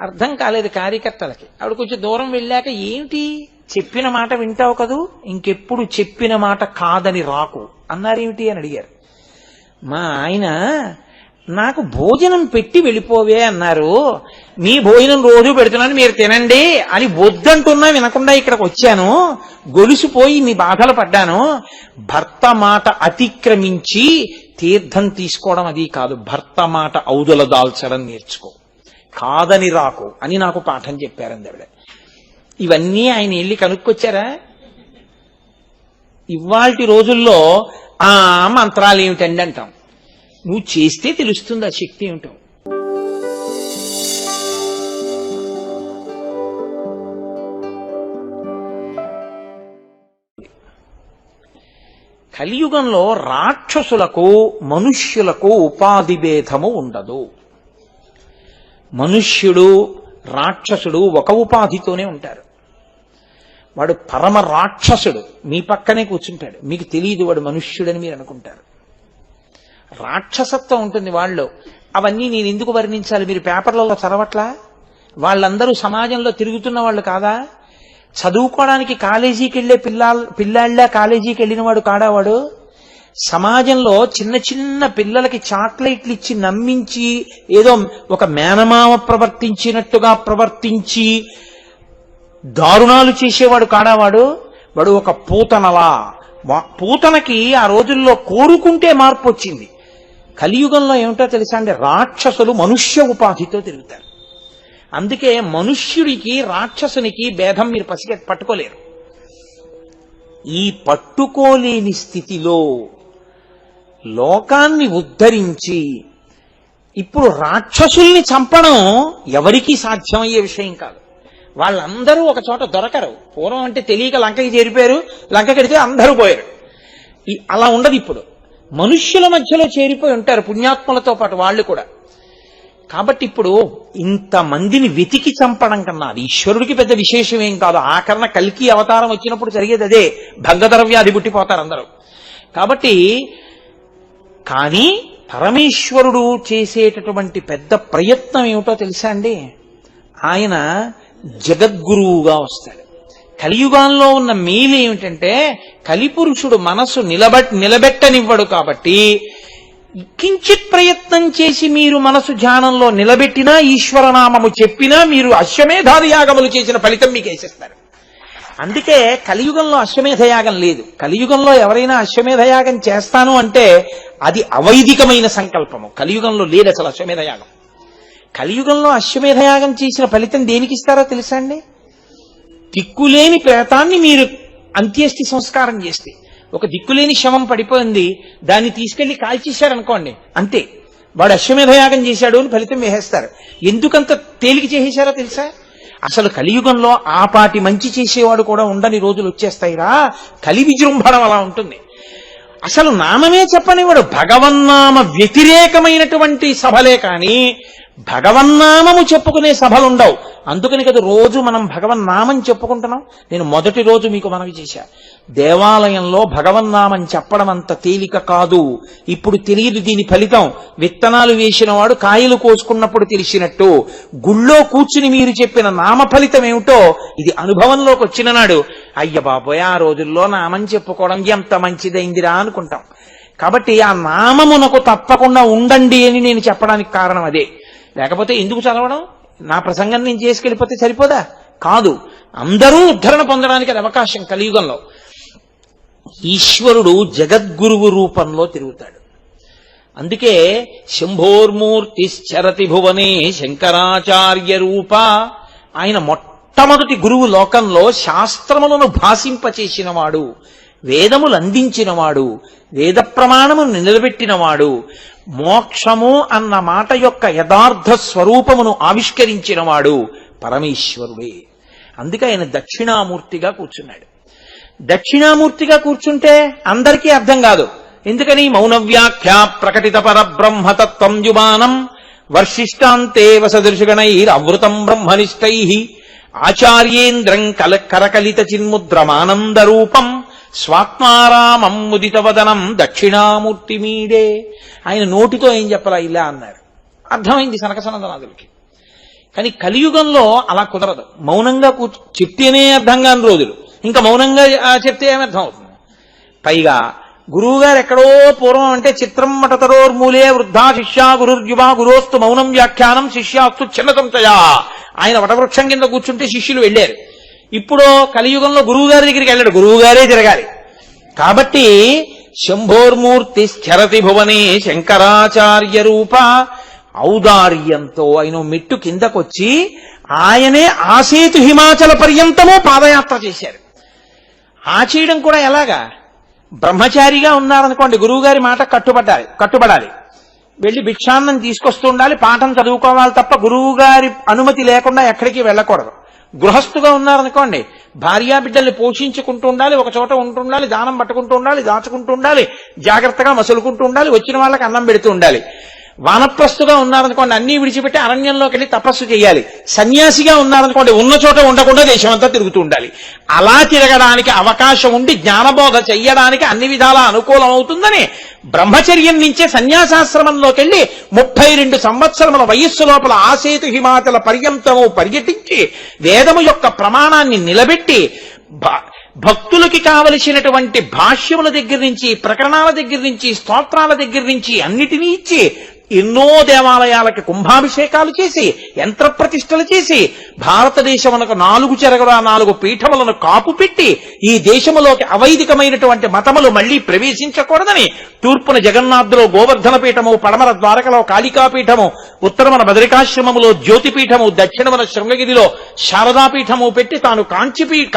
అర్థం కాలేదు కార్యకర్తలకి. ఆవిడ కొంచెం దూరం వెళ్ళాక, ఏమిటి చెప్పిన మాట వింటావు కదూ, ఇంకెప్పుడు చెప్పిన మాట కాదని రాకు అన్నారేమిటి అని అడిగారు. మా ఆయన నాకు భోజనం పెట్టి వెళ్ళిపోవే అన్నారు, మీ భోజనం రోజు పెడుతున్నాను మీరు తినండి అని వద్దంటున్నా వినకుండా ఇక్కడికి వచ్చాను, గొలుసుపోయి మీ బాధలు పడ్డాను. భర్త మాట అతిక్రమించి తీర్థం తీసుకోవడం అది కాదు, భర్త మాట ఔదుల దాల్చడం నేర్చుకో, కాదని రాకు అని నాకు పాఠం చెప్పారంది ఆవిడ. ఇవన్నీ ఆయన వెళ్ళి కనుక్కొచ్చారా? ఇవాల్టి రోజుల్లో ఆ మంత్రాలు ఏమిటండి అంటాం. నువ్వు చేస్తే తెలుస్తుంది ఆ శక్తి ఏమిటో. కలియుగంలో రాక్షసులకు మనుష్యులకు ఉపాధి భేదము ఉండదు. మనుష్యుడు రాక్షసుడు ఒక ఉపాధితోనే ఉంటారు. వాడు పరమ రాక్షసుడు మీ పక్కనే కూర్చుంటాడు, మీకు తెలియదు వాడు మనుష్యుడని మీరు అనుకుంటారు. రాక్షసత్వం ఉంటుంది వాళ్ళు. అవన్నీ నేను ఎందుకు వర్ణించాలి, మీరు పేపర్లలో చదవట్లా? వాళ్ళందరూ సమాజంలో తిరుగుతున్న వాళ్ళు కాదా? చదువుకోవడానికి కాలేజీకి వెళ్లే పిల్లాళ్ళ కాలేజీకి వెళ్ళిన వాడు కాడావాడు. సమాజంలో చిన్న చిన్న పిల్లలకి చాక్లెట్లు ఇచ్చి నమ్మించి ఏదో ఒక మేనమామ ప్రవర్తించినట్టుగా ప్రవర్తించి దారుణాలు చేసేవాడు కాడావాడు. వాడు ఒక పూతనలా. పూతనకి ఆ రోజుల్లో కోరుకుంటే మార్పు వచ్చింది. కలియుగంలో ఏమిటో తెలుసా అండి, రాక్షసులు మనుష్య ఉపాధితో తిరుగుతారు. అందుకే మనుష్యుడికి రాక్షసునికి భేదం మీరు పట్టుకోలేరు. ఈ పట్టుకోలేని స్థితిలో లోకాన్ని ఉద్ధరించి ఇప్పుడు రాక్షసుల్ని చంపడం ఎవరికీ సాధ్యమయ్యే విషయం కాదు. వాళ్ళందరూ ఒక చోట దొరకరు. పూర్వం అంటే తెలియక లంకకి చేరిపోయారు, లంక కడితే అందరూ పోయారు. అలా ఉండదు. ఇప్పుడు మనుష్యుల మధ్యలో చేరిపోయి ఉంటారు, పుణ్యాత్ములతో పాటు వాళ్ళు కూడా. కాబట్టి ఇప్పుడు ఇంతమందిని వెతికి చంపడం కన్నా అది ఈశ్వరుడికి పెద్ద విశేషం ఏం కాదు. ఆఖరణ కల్కి అవతారం వచ్చినప్పుడు జరిగేది అదే, భంగధరవ్యాధి పుట్టిపోతారు అందరూ. కాబట్టి కానీ పరమేశ్వరుడు చేసేటటువంటి పెద్ద ప్రయత్నం ఏమిటో తెలుసా అండి, ఆయన జగద్గురువుగా వస్తాడు. కలియుగంలో ఉన్న మేలు ఏమిటంటే కలిపురుషుడు మనసు నిలబెట్టనివ్వడు. కాబట్టి కించిత్ ప్రయత్నం చేసి మీరు మనసు ధ్యానంలో నిలబెట్టినా, ఈశ్వరనామము చెప్పినా మీరు అశ్వమేధాది యాగములు చేసిన ఫలితం మీకు వేసేస్తారు. అందుకే కలియుగంలో అశ్వమేధయాగం లేదు. కలియుగంలో ఎవరైనా అశ్వమేధయాగం చేస్తాను అంటే అది అవైదికమైన సంకల్పము. కలియుగంలో లేదు అసలు అశ్వమేధయాగం. కలియుగంలో అశ్వమేధయాగం చేసిన ఫలితం దేనికి ఇస్తారో తెలుసా అండి? దిక్కులేని ప్రేతాన్ని మీరు అంత్యేష్టి సంస్కారం చేస్తే, ఒక దిక్కులేని శవం పడిపోయింది, దాన్ని తీసుకెళ్లి కాల్చేశారనుకోండి, అంతే, వాడు అశ్వమేధయాగం చేశాడు అని ఫలితం వేసేస్తారు. ఎందుకంత తేలిక చేసేశారో తెలుసా? అసలు కలియుగంలో ఆపాటి మంచి చేసేవాడు కూడా ఉండని రోజులు వచ్చేస్తాయిరా. కలి విజృంభణం అలా ఉంటుంది. అసలు నామమే చెప్పనివాడు. భగవన్నామ వ్యతిరేకమైనటువంటి సభలే కానీ భగవన్నామము చెప్పుకునే సభలుండవు. అందుకని కదా రోజు మనం భగవన్నామం చెప్పుకుంటున్నాం. నేను మొదటి రోజు మీకు మనవి చేశా, దేవాలయంలో భగవన్నామం చెప్పడం అంత తేలిక కాదు. ఇప్పుడు తెలియదు దీని ఫలితం. విత్తనాలు వేసిన వాడు కాయలు కోసుకున్నప్పుడు తెలిసినట్టు గుళ్ళో కూర్చుని మీరు చెప్పిన నామ ఫలితం ఏమిటో ఇది అనుభవంలోకి వచ్చిన నాడు అయ్య బాబోయ్ ఆ రోజుల్లో నామం చెప్పుకోవడం ఎంత మంచిదైందిరా అనుకుంటాం. కాబట్టి ఆ నామమునకు తప్పకుండా ఉండండి అని నేను చెప్పడానికి కారణం అదే. లేకపోతే ఎందుకు చదవడం? నా ప్రసంగం నేను చేసుకెళ్ళిపోతే సరిపోదా? కాదు, అందరూ ఉద్ధరణ పొందడానికి అది అవకాశం. కలియుగంలో ఈశ్వరుడు జగద్గురువు రూపంలో తిరుగుతాడు. అందుకే శంభోర్మూర్తిశ్చరతి భువనే శంకరాచార్య రూప. ఆయన మొట్టమొదటి గురువు లోకంలో శాస్త్రములను భాషింపచేసినవాడు, వేదములు అందించినవాడు, వేద ప్రమాణమును నిలబెట్టినవాడు, మోక్షము అన్న మాట యొక్క యథార్థ స్వరూపమును ఆవిష్కరించినవాడు పరమేశ్వరుడే. అందుకే ఆయన దక్షిణామూర్తిగా కూర్చున్నాడు. దక్షిణామూర్తిగా కూర్చుంటే అందరికీ అర్థం కాదు. ఎందుకని? మౌనవ్యాఖ్యా ప్రకటిత పరబ్రహ్మతత్వం జుబానం వర్షిష్టాంతే వసదృశగణైరవృతం బ్రహ్మనిష్టై ఆచార్యేంద్రం కరకలిత చిన్ముద్రమానంద రూపం స్వాత్మారామం ముదితవదనం దక్షిణామూర్తి మీడే. ఆయన నోటితో ఏం చెప్పలా, ఇలా అన్నారు. అర్థమైంది సనక సనందనాథులకి. కానీ కలియుగంలో అలా కుదరదు. మౌనంగా చెప్తేనే అర్థం కాని రోజులు, ఇంకా మౌనంగా చెప్తే ఏమర్థం అవుతుంది? పైగా గురువుగారు ఎక్కడో పూర్వం అంటే చిత్రం మటతరోర్మూలే వృద్ధా శిష్యా గురుర్యువా గురోస్తు మౌనం వ్యాఖ్యానం శిష్యాస్తు చిన్నతంతయా. ఆయన వటవృక్షం కింద కూర్చుంటే శిష్యులు వెళ్ళారు. ఇప్పుడు కలియుగంలో గురువు గారి దగ్గరికి వెళ్ళాడు, గురువు గారే తిరగాలి. కాబట్టి శంభోర్మూర్తి స్థిరతి భువనే శంకరాచార్య రూప, ఔదార్యంతో ఆయన మెట్టు కిందకొచ్చి ఆయనే ఆసేతు హిమాచల పర్యంతము పాదయాత్ర చేశారు. ఆ చేయడం కూడా ఎలాగా? బ్రహ్మచారిగా ఉన్నారనుకోండి, గురువుగారి మాట కట్టుబడాలి. వెళ్ళి భిక్షాన్నం తీసుకొస్తూ ఉండాలి, పాఠం చదువుకోవాలి తప్ప గురువు గారి అనుమతి లేకుండా ఎక్కడికి వెళ్ళకూడదు. గృహస్థుగా ఉన్నారనుకోండి, భార్యా బిడ్డల్ని పోషించుకుంటూ ఉండాలి, ఒక చోట ఉంటుండాలి, దానం పట్టుకుంటూ ఉండాలి, దాచుకుంటూ ఉండాలి, జాగ్రత్తగా మసులుకుంటూ ఉండాలి, వచ్చిన వాళ్ళకి అన్నం పెడుతూ ఉండాలి. వానప్రస్తుగా ఉన్నారనుకోండి, అన్నీ విడిచిపెట్టి అరణ్యంలోకి వెళ్ళి తపస్సు చేయాలి. సన్యాసిగా ఉన్నారనుకోండి, ఉన్న చోట ఉండకుండా దేశమంతా తిరుగుతూ ఉండాలి. అలా తిరగడానికి అవకాశం ఉండి జ్ఞానబోధ చెయ్యడానికి అన్ని విధాలా అనుకూలం అవుతుందని బ్రహ్మచర్యం నుంచే సన్యాసాశ్రమంలోకి వెళ్ళి 32 సంవత్సరముల వయస్సు లోపల ఆసేతు హిమాచల పర్యంతము పర్యటించి వేదము యొక్క ప్రమాణాన్ని నిలబెట్టి భక్తులకి కావలసినటువంటి భాష్యముల దగ్గర నుంచి, ప్రకరణాల దగ్గర నుంచి, స్తోత్రాల దగ్గర నుంచి అన్నిటినీ ఇచ్చి ఎన్నో దేవాలయాలకి కుంభాభిషేకాలు చేసి యంత్ర ప్రతిష్టలు చేసి భారతదేశమునకు 4 చెరగల 4 పీఠములను కాపు పెట్టి ఈ దేశములోకి అవైదికమైనటువంటి మతములు మళ్లీ ప్రవేశించకూడదని తూర్పున జగన్నాథులో గోవర్ధన పీఠము, పడమర ద్వారకలో కాళికాపీఠము, ఉత్తరమున బదరికాశ్రమములో జ్యోతిపీఠము, దక్షిణమున శృంగగిరిలో శారదాపీఠము పెట్టి తాను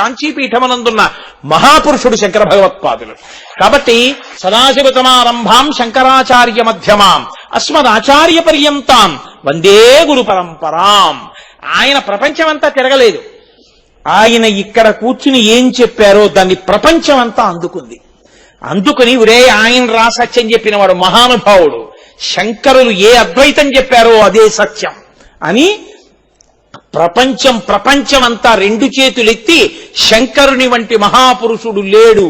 కాంచీపీఠమునందున్న మహాపురుషుడు శంకర భగవత్పాదులు. కాబట్టి సదాశివతమారంభాం శంకరాచార్య మధ్యమాం అస్మదాచార్య పర్యంతాం వందే గురు పరంపరాం. ఆయన ప్రపంచమంతా తిరగలేదు. ఆయన ఇక్కడ కూర్చుని ఏం చెప్పారో దాన్ని ప్రపంచమంతా అందుకుని ఒరే ఆయన రా సత్యం చెప్పిన వాడు మహానుభావుడు, శంకరులు ఏ అద్వైతం చెప్పారో అదే సత్యం అని ప్రపంచమంతా 2 చేతులెత్తి శంకరుని వంటి మహాపురుషుడు లేడు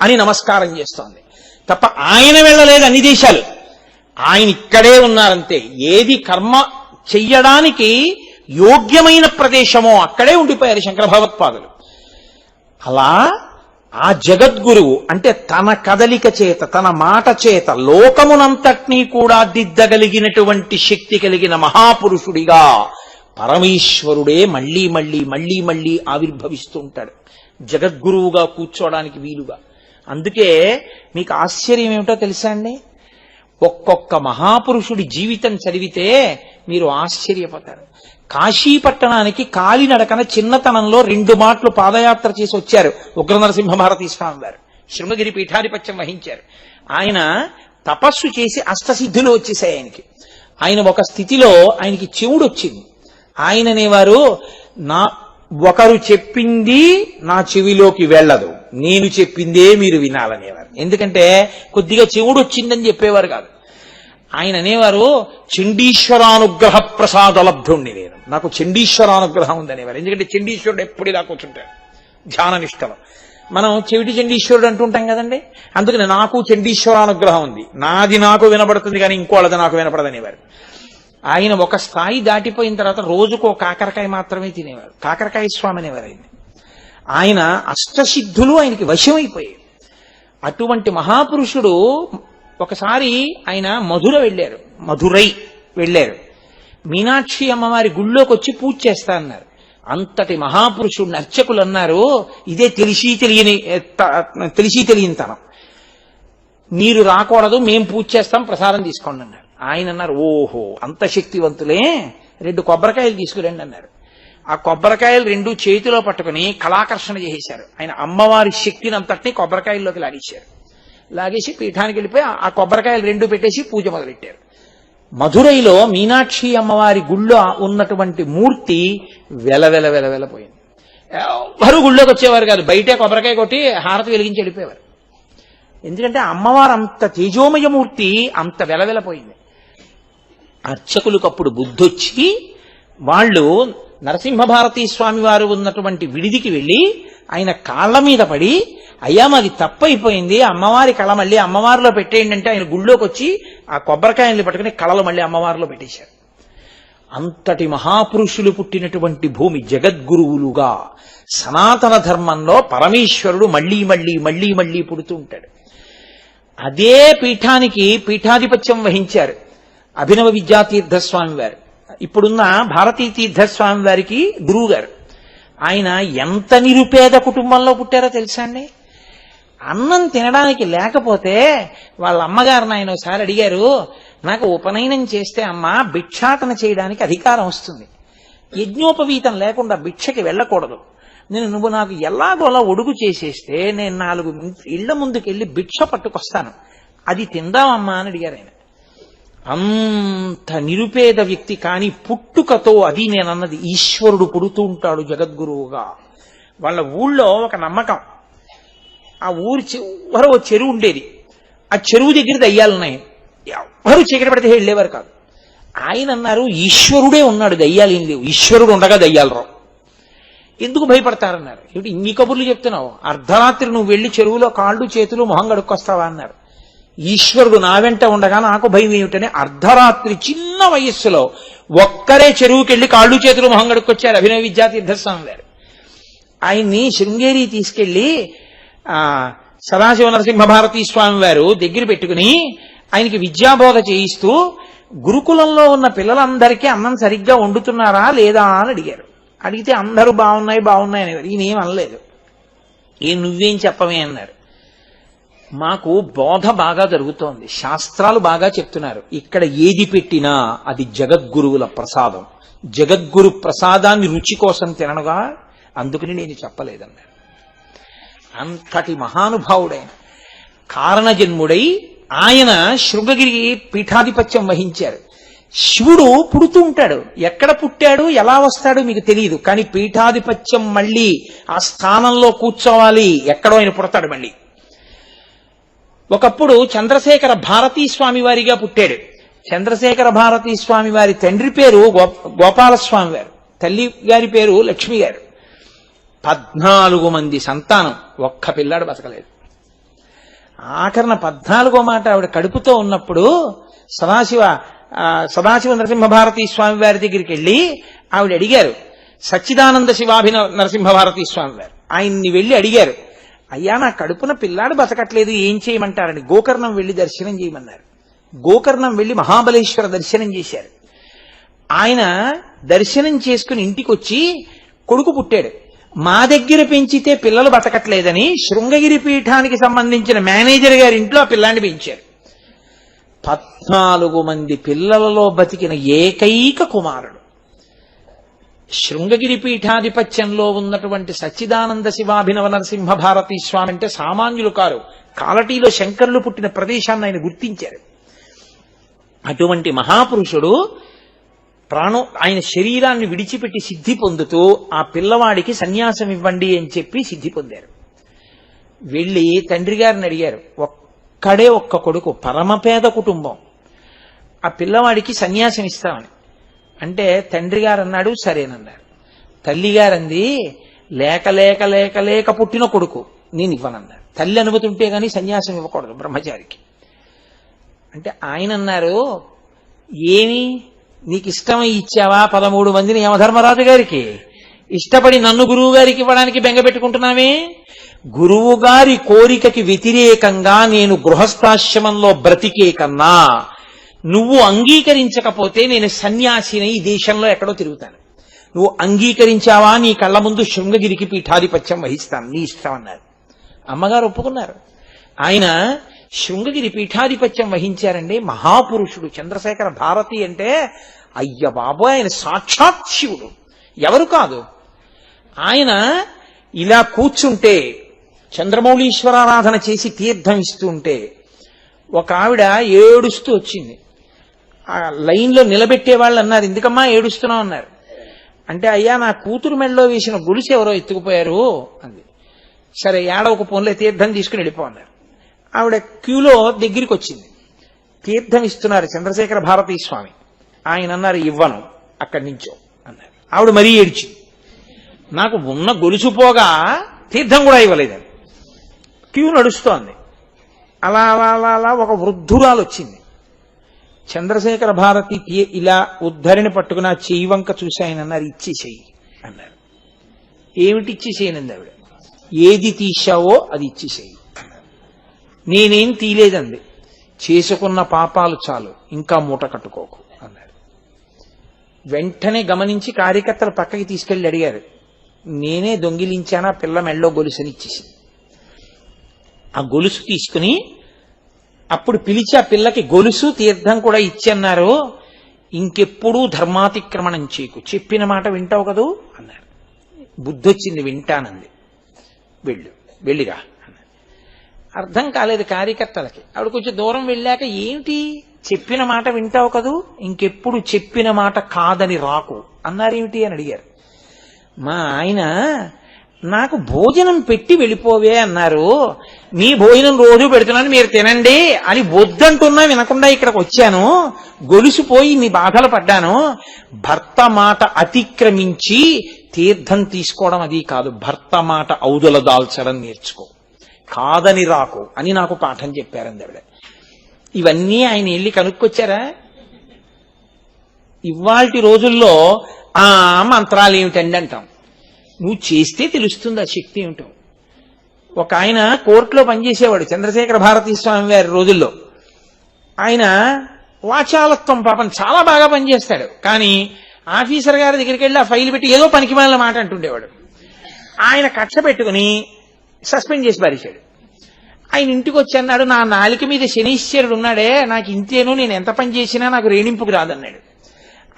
అని నమస్కారం చేస్తోంది తప్ప ఆయన వెళ్ళలేదు అన్ని దేశాలు. ఆయన ఇక్కడే ఉన్నారంతే. ఏది కర్మ చెయ్యడానికి యోగ్యమైన ప్రదేశమో అక్కడే ఉండిపోయారు శంకర భగవత్పాదులు. అలా ఆ జగద్గురువు అంటే తన కదలిక చేత, తన మాట చేత లోకమునంతటినీ కూడా దిద్దగలిగినటువంటి శక్తి కలిగిన మహాపురుషుడిగా పరమేశ్వరుడే మళ్లీ మళ్లీ మళ్లీ మళ్లీ ఆవిర్భవిస్తూ ఉంటాడు జగద్గురువుగా కూర్చోవడానికి వీలుగా. అందుకే మీకు ఆశ్చర్యం ఏమిటో తెలుసా అండి? ఒక్కొక్క మహాపురుషుడి జీవితం చదివితే మీరు ఆశ్చర్యపోతారు. కాశీపట్టణానికి కాలినడకన చిన్నతనంలో 2 మాటలు పాదయాత్ర చేసి వచ్చారు ఉగ్ర నరసింహ భారతీ స్వామి వారు. శృంగగిరి పీఠాధిపత్యం వహించారు. ఆయన తపస్సు చేసి అష్టసిద్ధులు వచ్చేసాయి ఆయనకి. ఆయన ఒక స్థితిలో ఆయనకి చెవుడు వచ్చింది. ఆయన అనేవారు, ఒకరు చెప్పింది నా చెవిలోకి వెళ్ళదు, నేను చెప్పిందే మీరు వినాలనేవారు. ఎందుకంటే కొద్దిగా చెవుడు వచ్చిందని చెప్పేవారు కాదు. ఆయన అనేవారు, చండీశ్వరానుగ్రహ ప్రసాదలబ్ధుణ్ణి నేను, నాకు చండీశ్వరానుగ్రహం ఉందనేవారు. ఎందుకంటే చండీశ్వరుడు ఎప్పుడు ఇలా కూర్చుంటాడు ధ్యాన నిష్టలో. మనం చెవిటి చండీశ్వరుడు అంటుంటాం కదండి. అందుకని నాకు చండీశ్వరానుగ్రహం ఉంది, నాది నాకు వినపడుతుంది కానీ ఇంకోళ్ళది నాకు వినపడదనేవారు. ఆయన ఒక స్థాయి దాటిపోయిన తర్వాత రోజుకో కాకరకాయ మాత్రమే తినేవారు. కాకరకాయ స్వామి అనేవారు ఆయన. ఆయన అష్టసిద్ధులు ఆయనకి వశమైపోయాయి. అటువంటి మహాపురుషుడు ఒకసారి ఆయన మధురై వెళ్ళారు. మీనాక్షి అమ్మవారి గుళ్ళోకి వచ్చి పూజ చేస్తా అన్నారు. అంతటి మహాపురుషుడిని అర్చకులు అన్నారు, ఇదే తెలిసి తెలియని తనం, మీరు రాకూడదు, మేం పూజ చేస్తాం, ప్రసాదం తీసుకోండి అన్నారు. ఆయన అన్నారు, ఓహో అంత శక్తివంతులే, 2 కొబ్బరికాయలు తీసుకురండి అన్నారు. ఆ కొబ్బరికాయలు 2 చేతిలో పట్టుకుని కళాకర్షణ చేసేశారు. ఆయన అమ్మవారి శక్తిని అంతటినీ కొబ్బరికాయల్లోకి లాగేసి పీఠానికి వెళ్ళిపోయి ఆ కొబ్బరికాయలు 2 పెట్టేసి పూజ మొదలెట్టారు. మధురైలో మీనాక్షి అమ్మవారి గుళ్ళో ఉన్నటువంటి మూర్తి వెలవెలపోయింది. ఎవరు గుళ్ళోకి వచ్చేవారు కాదు, బయటే కొబ్బరికాయ కొట్టి హారతి వెలిగించి వెళ్ళిపోయేవారు. ఎందుకంటే అమ్మవారు అంత తేజోమయమూర్తి, అంత వెలవెలపోయింది. అర్చకులకు అప్పుడు బుద్ధొచ్చి వాళ్ళు నరసింహభారతీ స్వామి వారు ఉన్నటువంటి విడిదికి వెళ్ళి ఆయన కాళ్ల మీద పడి, అయ్యా మాది తప్పైపోయింది, అమ్మవారి కళ మళ్ళీ అమ్మవారిలో పెట్టేయండి అంటే ఆయన గుళ్ళోకి వచ్చి ఆ కొబ్బరికాయల్ని పట్టుకుని కళలు మళ్ళీ అమ్మవారిలో పెట్టేశారు. అంతటి మహాపురుషులు పుట్టినటువంటి భూమి, జగద్గురువులుగా సనాతన ధర్మంలో పరమేశ్వరుడు మళ్ళీ మళ్ళీ మళ్ళీ మళ్ళీ పుడుతూ ఉంటాడు. అదే పీఠానికి పీఠాధిపత్యం వహించారు అభినవ విద్యాతీర్థస్వామి వారు, ఇప్పుడున్న భారతీ తీర్థస్వామి వారికి గురువు గారు. ఆయన ఎంత నిరుపేద కుటుంబంలో పుట్టారో తెలుసా అండి? అన్నం తినడానికి లేకపోతే వాళ్ళ అమ్మగారిని ఆయన ఒకసారి అడిగారు, నాకు ఉపనయనం చేస్తే అమ్మ భిక్షాటన చేయడానికి అధికారం వస్తుంది, యజ్ఞోపవీతం లేకుండా భిక్షకి వెళ్ళకూడదు, నువ్వు నాకు ఎలాగోలా ఒడుగు చేసేస్తే నేను 4 ఇళ్ల ముందుకెళ్ళి భిక్ష పట్టుకొస్తాను, అది తిందామమ్మా అని అడిగారు ఆయన. అంత నిరుపేద వ్యక్తి, కానీ పుట్టుకతో, అది నేనన్నది, ఈశ్వరుడు పుడుతూ ఉంటాడు జగద్గురువుగా. వాళ్ళ ఊళ్ళో ఒక నమ్మకం, ఆ ఊరి చివర ఓ చెరువు ఉండేది, ఆ చెరువు దగ్గర దయ్యాలున్నాయి, ఎవరు చీకటి పడితే వెళ్ళేవారు కాదు. ఆయన అన్నారు, ఈశ్వరుడే ఉన్నాడు, దయ్యాలు ఏం లేవు, ఈశ్వరుడు ఉండగా దయ్యాలు రావు, ఎందుకు భయపడతారన్నారు. ఏమిటి ఇన్ని కబుర్లు చెప్తున్నావు, అర్ధరాత్రి నువ్వు వెళ్ళి చెరువులో కాళ్ళు చేతులు మొహం గడుక్కొస్తావా అన్నారు. ఈశ్వరుడు నా వెంట ఉండగా నాకు భయం ఏమిటని అర్ధరాత్రి చిన్న వయస్సులో ఒక్కరే చెరువుకెళ్ళి కాళ్ళు చేతులు మొహం గడుక్కొచ్చారు అభినవ విద్యాతీర్థస్వామి గారు. ఆయన్ని శృంగేరి తీసుకెళ్లి సదాశివ నరసింహభారతీ స్వామి వారు దగ్గర పెట్టుకుని ఆయనకి విద్యాబోధ చేయిస్తూ గురుకులంలో ఉన్న పిల్లలందరికీ అన్నం సరిగ్గా వండుతున్నారా లేదా అని అడిగారు. అడిగితే అందరూ బాగున్నాయి బాగున్నాయి అనేవారు. ఈయనేం అనలేదు. నువ్వేం చెప్పవే అన్నారు. మాకు బోధ బాగా జరుగుతోంది, శాస్త్రాలు బాగా చెప్తున్నారు, ఇక్కడ ఏది పెట్టినా అది జగద్గురువుల ప్రసాదం, జగద్గురు ప్రసాదాన్ని రుచి కోసం తిననుగా, అందుకని నేను చెప్పలేదన్నారు. అంతటి మహానుభావుడైన కారణజన్ముడై ఆయన శృంగగిరి పీఠాధిపత్యం వహించారు. శివుడు పుడుతూ ఉంటాడు, ఎక్కడ పుట్టాడు ఎలా వస్తాడు మీకు తెలియదు, కానీ పీఠాధిపత్యం మళ్ళీ ఆ స్థానంలో కూర్చోవాలి, ఎక్కడో ఆయన పుడతాడు మళ్ళీ. ఒకప్పుడు చంద్రశేఖర భారతీ స్వామి వారిగా పుట్టాడు. చంద్రశేఖర భారతీ స్వామి వారి తండ్రి పేరు గోపాలస్వామి వారు, తల్లి గారి పేరు లక్ష్మి గారు. 14 మంది సంతానం, ఒక్క పిల్లాడు బతకలేదు. ఆఖరణ 14వ మాట ఆవిడ కడుపుతో ఉన్నప్పుడు సదాశివ నరసింహభారతీ స్వామి వారి దగ్గరికి వెళ్ళి ఆవిడ అడిగారు, సచ్చిదానంద శివాభిన నరసింహభారతీ స్వామి వారు ఆయన్ని వెళ్ళి అడిగారు, అయ్యా నా కడుపున పిల్లాడు బతకట్లేదు, ఏం చేయమంటారని. గోకర్ణం వెళ్ళి దర్శనం చేయమన్నారు. గోకర్ణం వెళ్ళి మహాబలేశ్వర దర్శనం చేశారు. ఆయన దర్శనం చేసుకుని ఇంటికి వచ్చి కొడుకు పుట్టాడు. మా దగ్గర పెంచితే పిల్లలు బతకట్లేదని శృంగగిరి పీఠానికి సంబంధించిన మేనేజర్ గారి ఇంట్లో ఆ పిల్లాన్ని పెంచారు. 14 మంది పిల్లలలో బతికిన ఏకైక కుమారుడు. శృంగగిరి పీఠాధిపత్యంలో ఉన్నటువంటి సచ్చిదానంద శివాభినవ నరసింహ భారతీ స్వామి అంటే సామాన్యులు కారు. కాలటీలో శంకరులు పుట్టిన ప్రదేశాన్ని ఆయన గుర్తించారు. అటువంటి మహాపురుషుడు ఆయన శరీరాన్ని విడిచిపెట్టి సిద్ధి పొందుతూ ఆ పిల్లవాడికి సన్యాసం ఇవ్వండి అని చెప్పి సిద్ధి పొందారు. వెళ్ళి తండ్రి గారిని అడిగారు, ఒక్కడే ఒక్క కొడుకు, పరమపేద కుటుంబం, ఆ పిల్లవాడికి సన్యాసం ఇస్తామని. అంటే తండ్రి గారు అన్నాడు సరేనన్నారు. తల్లిగారంది, లేక లేక లేక లేక పుట్టిన కొడుకు, నేను ఇవ్వనన్నారు. తల్లి అనుమతి ఉంటే గానీ సన్యాసం ఇవ్వకూడదు బ్రహ్మచారికి. అంటే ఆయన అన్నారు, ఏమి నీకు ఇష్టమై ఇచ్చావా 13 మందిని యమధర్మరాజు గారికి? ఇష్టపడి నన్ను గురువు గారికి ఇవ్వడానికి బెంగ పెట్టుకుంటున్నావే? గురువు గారి కోరికకి వ్యతిరేకంగా నేను గృహస్థాశ్రమంలో బ్రతికే కన్నా నువ్వు అంగీకరించకపోతే నేను సన్యాసిని ఈ దేశంలో ఎక్కడో తిరుగుతాను. నువ్వు అంగీకరించావా, నీ కళ్ళ ముందు శృంగగిరికి పీఠాధిపత్యం వహిస్తాను, నీ ఇష్టం అన్నారు. అమ్మగారు ఒప్పుకున్నారు. ఆయన శృంగగిరి పీఠాధిపత్యం వహించారండి. మహాపురుషుడు చంద్రశేఖర భారతి అంటే అయ్య బాబోయ్, ఆయన సాక్షాత్ శివుడు, ఎవరు కాదు. ఆయన ఇలా కూర్చుంటే చంద్రమౌళీశ్వరారాధన చేసి తీర్థం ఇస్తుంటే ఒక ఆవిడ ఏడుస్తూ వచ్చింది. ఆ లైన్లో నిలబెట్టే వాళ్ళు అన్నారు, ఎందుకమ్మా ఏడుస్తున్నావు అన్నారు. అంటే అయ్యా నా కూతురు మెళ్ళలో వేసిన గొలుసు ఎవరో ఎత్తుకుపోయారు అంది. సరే ఏడవకు పోన్లే, తీర్థం తీసుకుని వెళ్ళిపోన్నారు. ఆవిడ క్యూలో దగ్గరికి వచ్చింది, తీర్థం ఇస్తున్నారు చంద్రశేఖర భారతీ స్వామి. ఆయన అన్నారు, ఇవ్వను, అక్కడి నుంచో అన్నారు. ఆవిడ మరీ ఏడ్చింది, నాకు ఉన్న గొలుసు పోగా తీర్థం కూడా ఇవ్వలేదని. క్యూ నడుస్తోంది. అలా అలా అలా అలా ఒక వృద్ధురాలు వచ్చింది. చంద్రశేఖర భారతి ఇలా ఉద్ధరిని పట్టుకుని ఆ చెయ్యి వంక చూసి ఆయన అన్నారు, ఇచ్చేసేయి అన్నారు. ఏమిటి ఇచ్చేసేయనంది ఆవిడ. ఏది తీశావో అది ఇచ్చేసేయి. నేనేం తీలేదండి. చేసుకున్న పాపాలు చాలు, ఇంకా మూట కట్టుకోకు అన్నాడు. వెంటనే గమనించి కార్యకర్తలు పక్కకి తీసుకెళ్లి అడిగారు, నేనే దొంగిలించానా పిల్ల మెళ్ళో గొలుసుని ఇచ్చేసింది. ఆ గొలుసు తీసుకుని అప్పుడు పిలిచి ఆ పిల్లకి గొలుసు తీర్థం కూడా ఇచ్చన్నారు. ఇంకెప్పుడూ ధర్మాతిక్రమణం చేయకు, చెప్పిన మాట వింటావు కదూ అన్నారు. బుద్ధొచ్చింది, వింటానంది. వెళ్ళిరా అన్నారు. అర్థం కాలేదు కార్యకర్తలకి. ఆవిడ కొంచెం దూరం వెళ్ళాక, ఏమిటి చెప్పిన మాట వింటావు కదూ, ఇంకెప్పుడు చెప్పిన మాట కాదని రాకు అన్నారేమిటి అని అడిగారు. మా ఆయన నాకు భోజనం పెట్టి వెళ్ళిపోవే అన్నారు. మీ భోజనం రోజు పెడుతున్నాను, మీరు తినండి అని వద్దంటున్నా వినకుండా ఇక్కడికి వచ్చాను. గొలుసుపోయి మీ బాధలు పడ్డాను. భర్త మాట అతిక్రమించి తీర్థం తీసుకోవడం అది కాదు, భర్త మాట ఔదుల దాల్చడం నేర్చుకో, కాదని రాకు అని నాకు పాఠం చెప్పారంది ఆవిడ. ఇవన్నీ ఆయన వెళ్ళి కనుక్కొచ్చారా? ఇవాల్టి రోజుల్లో ఆ మంత్రాలు ఏమిటండి అంటాం. నువ్వు చేస్తే తెలుస్తుంది ఆ శక్తి ఏమిటో. ఒక ఆయన కోర్టులో పనిచేసేవాడు చంద్రశేఖర భారతీ స్వామి వారి రోజుల్లో. ఆయన వాచాలత్వం పాపం చాలా బాగా పనిచేస్తాడు. కానీ ఆఫీసర్ గారి దగ్గరికి వెళ్ళి ఆ ఫైల్ పెట్టి ఏదో పనికిమాలిన మాట అంటుండేవాడు. ఆయన కక్ష పెట్టుకుని సస్పెండ్ చేసి పారేశాడు. ఆయన ఇంటికి వచ్చి అన్నాడు, నా నాలుక మీద శనీశ్వరుడు ఉన్నాడే, నాకు ఇంతేను, నేను ఎంత పని చేసినా నాకు రేణింపుకు రాదన్నాడు.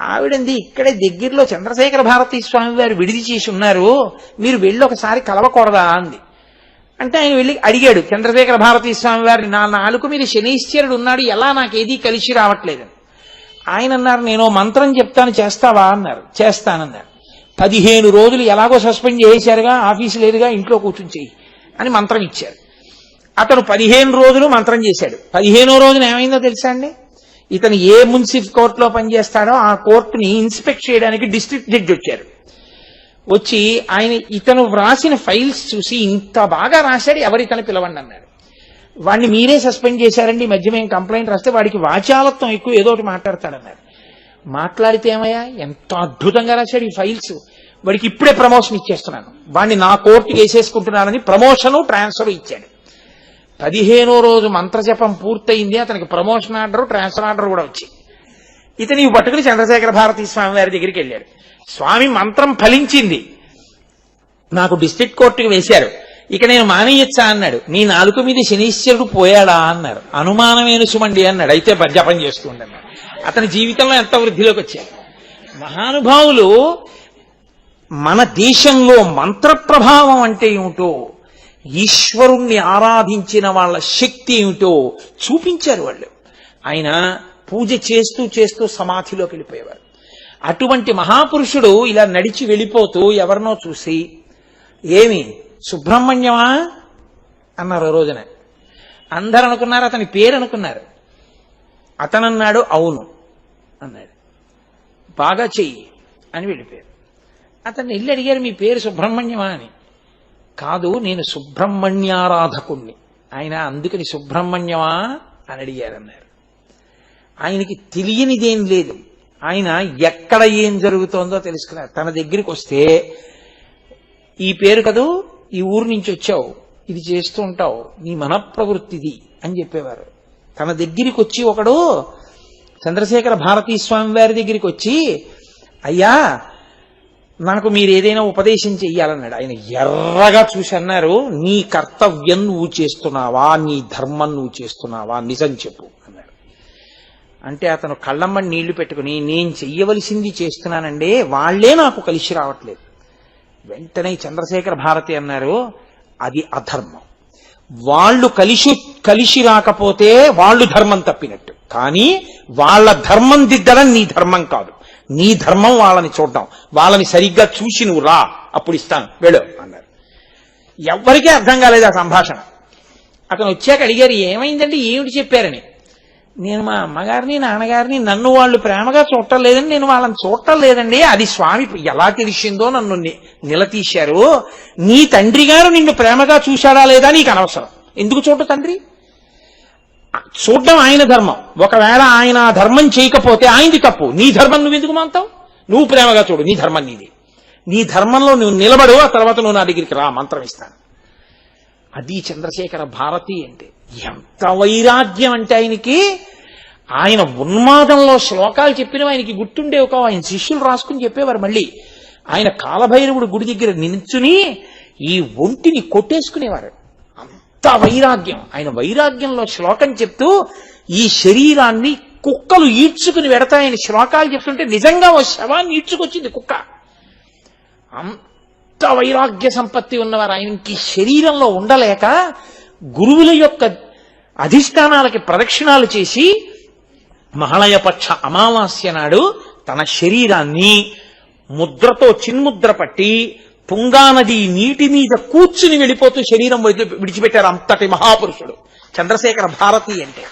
ఆవిడంది, ఇక్కడే దగ్గరలో చంద్రశేఖర భారతీ స్వామి వారు విడిది చేసి ఉన్నారు, మీరు వెళ్ళి ఒకసారి కలవకూడదా అంది. అంటే ఆయన వెళ్ళి అడిగాడు చంద్రశేఖర భారతీ స్వామి వారిని, నా నాలుక మీద శనీశ్వరుడు ఉన్నాడు, ఎలా నాకేదీ కలిసి రావట్లేదని. ఆయన అన్నారు, నేను మంత్రం చెప్తాను చేస్తావా అన్నారు. చేస్తానన్నారు. 15 రోజులు ఎలాగో సస్పెండ్ చేశారుగా, ఆఫీసు లేదుగా, ఇంట్లో కూర్చుని చెయ్యి అని మంత్రం ఇచ్చారు. అతను 15 రోజులు మంత్రం చేశాడు. 15వ రోజున ఏమైందో తెలుసా అండి? ఇతను ఏ మున్సిపల్ కోర్టులో పనిచేస్తాడో ఆ కోర్టుని ఇన్స్పెక్ట్ చేయడానికి డిస్ట్రిక్ట్ జడ్జి వచ్చారు. వచ్చి ఆయన ఇతను వ్రాసిన ఫైల్స్ చూసి, ఇంత బాగా రాశాడు, ఎవరితను పిలవండి అన్నాడు. వాడిని మీరే సస్పెండ్ చేశారండి, ఈ మధ్య మేము కంప్లైంట్ రాస్తే వాడికి వాచాలత్వం ఎక్కువ, ఏదో ఒకటి మాట్లాడతాడన్నారు. మాట్లాడితే ఏమయ్యా, ఎంత అద్భుతంగా రాశాడు ఈ ఫైల్స్, వాడికి ఇప్పుడే ప్రమోషన్ ఇచ్చేస్తున్నాను, వాడిని నా కోర్టుకి వేసేసుకుంటున్నానని ప్రమోషను ట్రాన్స్ఫర్ ఇచ్చాడు. 15వ రోజు మంత్రజపం పూర్తయింది. అతనికి ప్రమోషన్ ఆర్డర్, ట్రాన్స్ఫర్ ఆర్డర్ కూడా వచ్చి ఇతని పట్టుకుని చంద్రశేఖర భారతీ స్వామి వారి దగ్గరికి వెళ్ళాడు. స్వామి మంత్రం ఫలించింది, నాకు డిస్ట్రిక్ట్ కోర్టుకి వేశారు, ఇక నేను మానేయచ్చా అన్నాడు. నీ నాలుక మీద శనీశ్వరుడు పోయాడా అన్నారు. అనుమానమేను సుమండి అన్నాడు. అయితే జపం చేస్తూ ఉండన్నాడు. అతని జీవితంలో ఎంత వృద్ధిలోకి వచ్చాడు. మహానుభావులు మన దేశంలో మంత్ర ప్రభావం అంటే ఏమిటో, ఈశ్వరుణ్ణి ఆరాధించిన వాళ్ళ శక్తి ఏమిటో చూపించారు వాళ్ళు. ఆయన పూజ చేస్తూ చేస్తూ సమాధిలోకి వెళ్ళిపోయేవారు. అటువంటి మహాపురుషుడు ఇలా నడిచి వెళ్ళిపోతూ ఎవరినో చూసి, ఏమి సుబ్రహ్మణ్యమా అన్నారు. రోజున అందరు అనుకున్నారు అతని పేరు అనుకున్నారు. అతనన్నాడు, అవును అన్నాడు. బాగా చెయ్యి అని వెళ్ళిపోయారు. అతన్ని వెళ్ళి అడిగారు, మీ పేరు సుబ్రహ్మణ్యమా అని. కాదు, నేను సుబ్రహ్మణ్యారాధకుణ్ణి. ఆయన అందుకని సుబ్రహ్మణ్యమా అని అడిగారన్నారు. ఆయనకి తెలియనిదేం లేదు. ఆయన ఎక్కడ ఏం జరుగుతోందో తెలుసుకున్నారు. తన దగ్గరికి వస్తే, ఈ పేరు కదూ, ఈ ఊరు నుంచి వచ్చావు, ఇది చేస్తూ ఉంటావు, నీ మనఃప్రవృత్తిది అని చెప్పేవారు. తన దగ్గరికి వచ్చి ఒకడు చంద్రశేఖర భారతీ స్వామి వారి దగ్గరికి వచ్చి, అయ్యా నాకు మీరు ఏదైనా ఉపదేశం చెయ్యాలన్నాడు. ఆయన ఎర్రగా చూసి అన్నారు, నీ కర్తవ్యం నువ్వు చేస్తున్నావా, నీ ధర్మం నువ్వు చేస్తున్నావా, నిజం చెప్పు అన్నాడు. అంటే అతను కళ్ళమ్మని నీళ్లు పెట్టుకుని, నేను చెయ్యవలసింది చేస్తున్నానండి, వాళ్లే నాకు కలిసి రావట్లేదు. వెంటనే చంద్రశేఖర భారతి అన్నారు, అది అధర్మం. వాళ్ళు కలిసి రాకపోతే వాళ్ళు ధర్మం తప్పినట్టు, కానీ వాళ్ళ ధర్మం దిద్దడం నీ ధర్మం కాదు. నీ ధర్మం వాళ్ళని చూడడం, వాళ్ళని సరిగ్గా చూసి నువ్వు రా, అప్పుడు ఇస్తాను, వెళ్ళు అన్నారు. ఎవ్వరికీ అర్థం కాలేదు ఆ సంభాషణ. అతను వచ్చాక అడిగారు, ఏమైందండి, ఏమిటి చెప్పారని. నేను మా అమ్మగారిని నాన్నగారిని నన్ను వాళ్ళు ప్రేమగా చూడటం లేదని, నేను వాళ్ళని చూడటం లేదండి, అది స్వామి ఎలా తెలిసిందో నన్ను నిలదీశారు. నీ తండ్రి గారు నిన్ను ప్రేమగా చూశాడా లేదా నీకు అనవసరం, ఎందుకు చూడ తండ్రి. చూడడం ఆయన ధర్మం. ఒకవేళ ఆయన ఆ ధర్మం చేయకపోతే ఆయనది తప్పు. నీ ధర్మం నువ్వు ఎందుకు మాంతావు? నువ్వు ప్రేమగా చూడు, నీ ధర్మం నీది. నీ ధర్మంలో నువ్వు నిలబడు, ఆ తర్వాత నువ్వు నా దగ్గరికి రా, మంత్రం ఇస్తాను. అది చంద్రశేఖర భారతి అంటే. ఎంత వైరాగ్యం అంటే ఆయనకి. ఆయన ఉన్మాదంలో శ్లోకాలు చెప్పినవి ఆయనకి గుర్తుండేవి కావు. ఆయన శిష్యులు రాసుకుని చెప్పేవారు. మళ్ళీ ఆయన కాలభైరవుడు గుడి దగ్గర నిల్చుని ఈ ఒంటిని కొట్టేసుకునేవారు. అంత వైరాగ్యం. ఆయన వైరాగ్యంలో శ్లోకం చెప్తూ ఈ శరీరాన్ని కుక్కలు ఈడ్చుకుని వెడతాయని శ్లోకాలు చెప్తుంటే నిజంగా ఓ శవాన్ని ఈడ్చుకొచ్చింది కుక్క. అంత వైరాగ్య సంపత్తి ఉన్నవారు. ఆయనకి శరీరంలో ఉండలేక గురువుల యొక్క అధిష్టానాలకి ప్రదక్షిణాలు చేసి మహాళయపక్ష అమావాస్య నాడు తన శరీరాన్ని ముద్రతో చిన్ముద్ర పట్టి తుంగానది నీటి మీద కూర్చుని వెళ్ళిపోతూ శరీరం విడిచిపెట్టారు. అంతటి మహాపురుషుడు చంద్రశేఖర భారతి అంటే.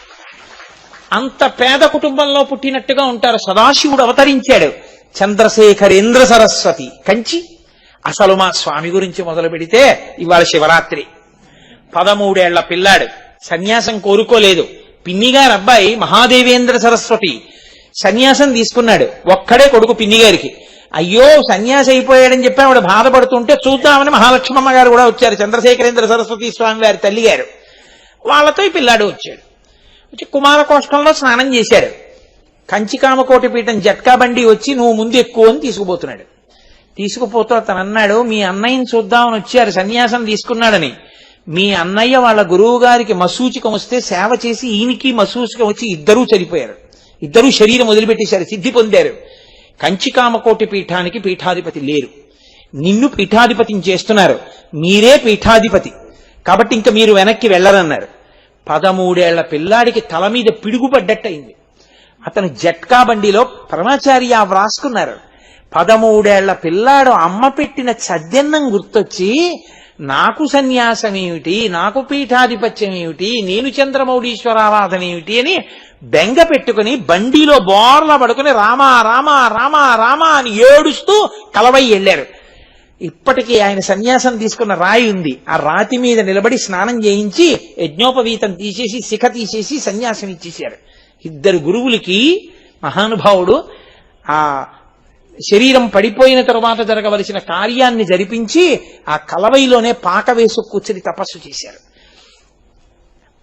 అంత పేద కుటుంబంలో పుట్టినట్టుగా ఉంటారు. సదాశివుడు అవతరించాడు. చంద్రశేఖరేంద్ర సరస్వతి కంచి. అసలు మా స్వామి గురించి మొదలు పెడితే ఇవాళ శివరాత్రి. 13 ఏళ్ల పిల్లాడు, సన్యాసం కోరుకోలేదు. పిన్నిగారు అబ్బాయి మహాదేవేంద్ర సరస్వతి సన్యాసం తీసుకున్నాడు. ఒక్కడే కొడుకు పిన్నిగారికి. అయ్యో సన్యాసి అయిపోయాడని చెప్పి ఆవిడ బాధపడుతుంటే చూద్దామని మహాలక్ష్మమ్మ గారు కూడా వచ్చారు. చంద్రశేఖరేంద్ర సరస్వతి స్వామి వారి తల్లి గారు. వాళ్ళతో ఈ పిల్లాడు వచ్చాడు. వచ్చి కుమారకోష్టంలో స్నానం చేశాడు. కంచికామకోటి పీఠం జట్కా బండి వచ్చి నువ్వు ముందు ఎక్కువ అని తీసుకుపోతున్నాడు. తీసుకుపోతూ అతను అన్నాడు, మీ అన్నయ్యని చూద్దామని వచ్చారు, సన్యాసం తీసుకున్నాడని. మీ అన్నయ్య వాళ్ళ గురువు గారికి మసూచికం వస్తే సేవ చేసి ఈయనకి మసూచికం వచ్చి ఇద్దరూ చనిపోయారు. ఇద్దరూ శరీరం వదిలిపెట్టేశారు, సిద్ధి పొందారు. కంచికామకోటి పీఠానికి పీఠాధిపతి లేరు. నిన్ను పీఠాధిపతిని చేస్తున్నారు, మీరే పీఠాధిపతి, కాబట్టి ఇంకా మీరు వెనక్కి వెళ్ళరన్నారు. 13 ఏళ్ల పిల్లాడికి తల మీద పిడుగుపడ్డట్టయింది. అతను జట్కా బండిలో పరమాచార్య వ్రాసుకున్నారు. 13 ఏళ్ల పిల్లాడు అమ్మ పెట్టిన చద్దెన్నం గుర్తొచ్చి నాకు సన్యాసం ఏమిటి, నాకు పీఠాధిపత్యం ఏమిటి, నేను చంద్రమౌళీశ్వరారాధన ఏమిటి అని బెంగ పెట్టుకుని బండిలో బోర్లా పడుకుని రామా రామా రామా రామా అని ఏడుస్తూ కలవై వెళ్ళారు. ఇప్పటికీ ఆయన సన్యాసం తీసుకున్న రాయి ఉంది. ఆ రాతి మీద నిలబడి స్నానం చేయించి యజ్ఞోపవీతం తీసేసి శిఖ తీసేసి సన్యాసం ఇచ్చేశారు. ఇద్దరు గురువులకి మహానుభావుడు ఆ శరీరం పడిపోయిన తరువాత జరగవలసిన కార్యాన్ని జరిపించి ఆ కలవైలోనే పాక వేసు కూర్చుని తపస్సు చేశారు.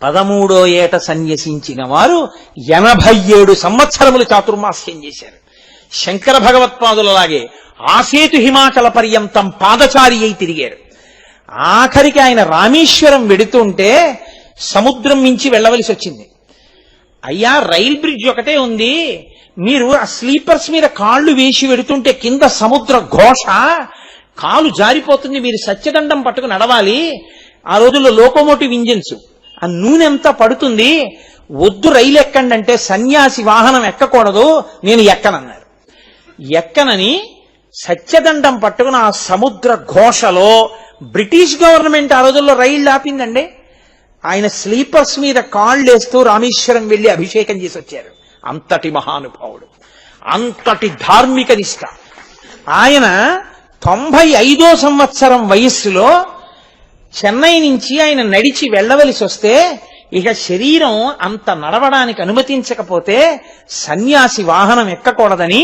13వ ఏట సన్యసించిన వారు 87 సంవత్సరములు చాతుర్మాస్యం చేశారు. శంకర భగవత్పాదులలాగే ఆసేతు హిమాచల పర్యంతం పాదచారి అయి తిరిగారు. ఆఖరికి ఆయన రామేశ్వరం వెడుతుంటే సముద్రం మించి వెళ్ళవలసి వచ్చింది. అయ్యా రైల్ బ్రిడ్జ్ ఒకటే ఉంది, మీరు ఆ స్లీపర్స్ మీద కాళ్ళు వేసి వెడుతుంటే కింద సముద్ర ఘోష, కాలు జారిపోతుంది, మీరు సత్యదండం పట్టుకుని నడవాలి. ఆ రోజుల్లో లోకోమోటివ్ ఇంజిన్స్, ఆ నూనె అంతా పడుతుంది, వద్దు రైలు ఎక్కండి అంటే సన్యాసి వాహనం ఎక్కకూడదు, నేను ఎక్కనన్నారు. ఎక్కనని సత్యదండం పట్టుకుని ఆ సముద్ర ఘోషలో బ్రిటిష్ గవర్నమెంట్ ఆ రోజుల్లో రైళ్లు ఆపిందండి. ఆయన స్లీపర్స్ మీద కాళ్ళేస్తూ రామేశ్వరం వెళ్లి అభిషేకం చేసి వచ్చారు. అంతటి మహానుభావుడు, అంతటి ధార్మిక నిష్ట. ఆయన 95వ సంవత్సరం వయస్సులో చెన్నై నుంచి ఆయన నడిచి వెళ్ళవలసి వస్తే ఇక శరీరం అంత నడవడానికి అనుమతించకపోతే సన్యాసి వాహనం ఎక్కకూడదని